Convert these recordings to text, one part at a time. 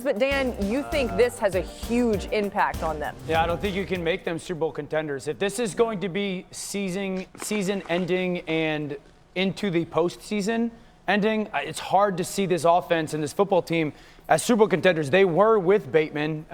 but Dan, you think this has a huge impact on them? Yeah, I don't think you can make them Super Bowl contenders. If this is going to be season ending and into the postseason ending, it's hard to see this offense and this football team as Super Bowl contenders. They were with Bateman.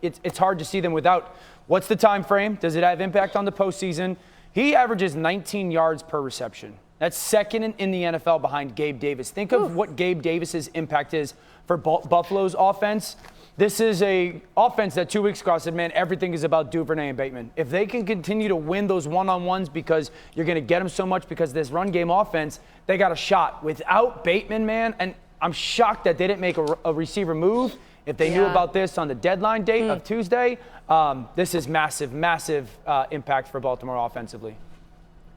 It's hard to see them without. What's the time frame? Does it have impact on the postseason? He averages 19 yards per reception. That's second in the NFL behind Gabe Davis. Think of what Gabe Davis's impact is for Buffalo's offense. This is a offense that 2 weeks ago I said, man, everything is about Duvernay and Bateman. If they can continue to win those one-on-ones because you're going to get them so much because this run game offense, they got a shot. Without Bateman, man, and I'm shocked that they didn't make a receiver move. If they knew about this on the deadline date of Tuesday, this is massive, massive impact for Baltimore offensively.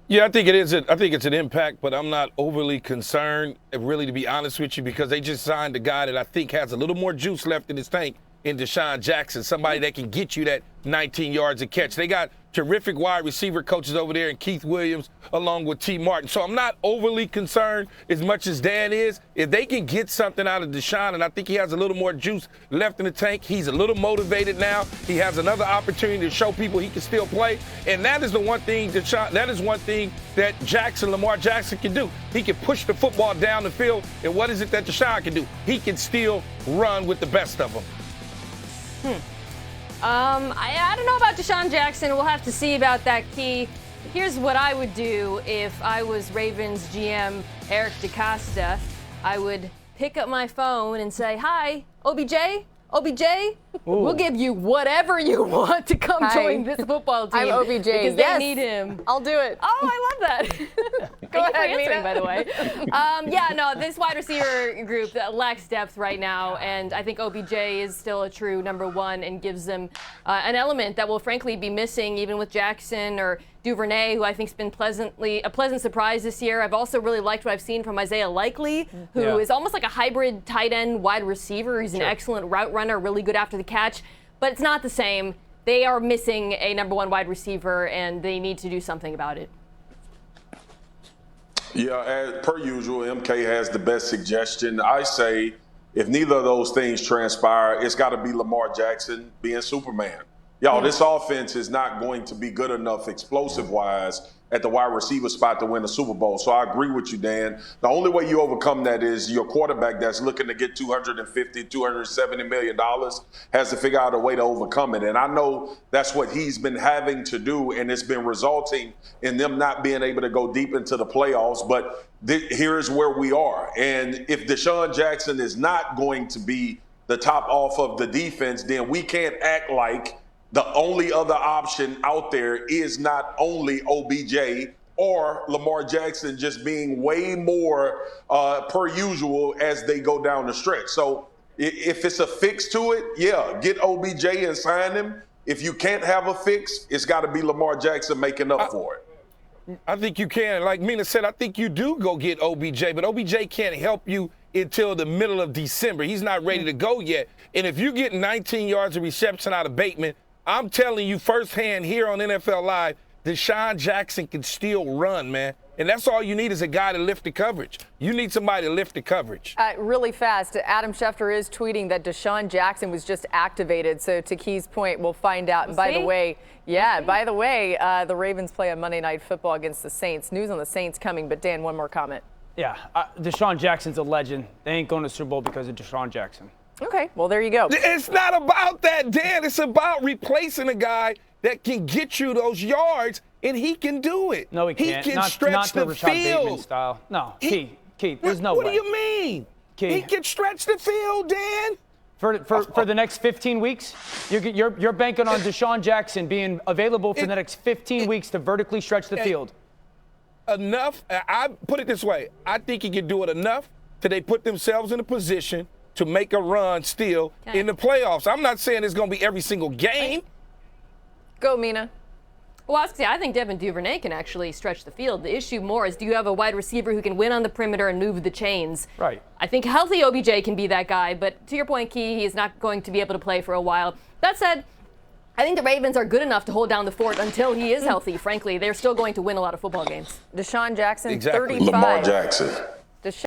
Yeah, I think it is. I think it's an impact, but I'm not overly concerned, really, to be honest with you, because they just signed a guy that I think has a little more juice left in his tank in Deshaun Jackson, somebody that can get you that 19 yards a catch. They got terrific wide receiver coaches over there in Keith Williams along with T. Martin. So I'm not overly concerned as much as Dan is. If they can get something out of Deshaun, and I think he has a little more juice left in the tank, he's a little motivated now. He has another opportunity to show people he can still play. And that is the one thing that Lamar Jackson can do. He can push the football down the field. And what is it that Deshaun can do? He can still run with the best of them. I don't know about Deshaun Jackson. We'll have to see about that key. Here's what I would do if I was Ravens GM Eric DeCosta. I would pick up my phone and say, hi, OBJ, we'll give you whatever you want to come join this football team. I'm OBJ. Because yes. they need him. I'll do it. Oh, I love that. Go Thank ahead, you for answering, Mina. by the way. This wide receiver group that lacks depth right now, and I think OBJ is still a true number one and gives them an element that will frankly be missing even with Jackson or Duvernay, who I think has been a pleasant surprise this year. I've also really liked what I've seen from Isaiah Likely, who is almost like a hybrid tight end wide receiver. He's an excellent route runner, really good after the catch, but it's not the same. They are missing a number one wide receiver, and they need to do something about it. Yeah, as per usual, MK has the best suggestion. I say if neither of those things transpire, it's got to be Lamar Jackson being Superman. This offense is not going to be good enough explosive-wise at the wide receiver spot to win the Super Bowl. So I agree with you, Dan. The only way you overcome that is your quarterback that's looking to get $250, $270 million has to figure out a way to overcome it. And I know that's what he's been having to do, and it's been resulting in them not being able to go deep into the playoffs. But here's where we are. And if Deshaun Jackson is not going to be the top off of the defense, then we can't act like the only other option out there is not only OBJ or Lamar Jackson just being way more per usual as they go down the stretch. So if it's a fix to it, get OBJ and sign him. If you can't have a fix, it's got to be Lamar Jackson making up for it. I think you can. Like Mina said, I think you do go get OBJ, but OBJ can't help you until the middle of December. He's not ready to go yet. And if you get 19 yards of reception out of Bateman, I'm telling you firsthand here on NFL Live, Deshaun Jackson can still run, man. And that's all you need is a guy to lift the coverage. You need somebody to lift the coverage. Really fast, Adam Schefter is tweeting that Deshaun Jackson was just activated. So to Key's point, we'll find out. And by the way, the Ravens play on Monday Night Football against the Saints. News on the Saints coming, but Dan, one more comment. Yeah, Deshaun Jackson's a legend. They ain't going to Super Bowl because of Deshaun Jackson. Okay, well, there you go. It's not about that, Dan. It's about replacing a guy that can get you those yards, and he can do it. No, he can't. He can stretch the Rashod field. Bateman style. No, Keith, there's no way. What do you mean? Key. He can stretch the field, Dan. For the next 15 weeks, you're banking on Deshaun Jackson being available for the next 15 weeks to vertically stretch the field. Enough. I put it this way. I think he can do it enough till they put themselves in a position to make a run still in the playoffs. I'm not saying it's going to be every single game. Go, Mina. Well, I think Devin Duvernay can actually stretch the field. The issue more is, do you have a wide receiver who can win on the perimeter and move the chains? Right. I think healthy OBJ can be that guy, but to your point, Key, he is not going to be able to play for a while. That said, I think the Ravens are good enough to hold down the fort until he is healthy. Frankly, they're still going to win a lot of football games. Deshaun Jackson, Exactly. 35. Lamar Jackson.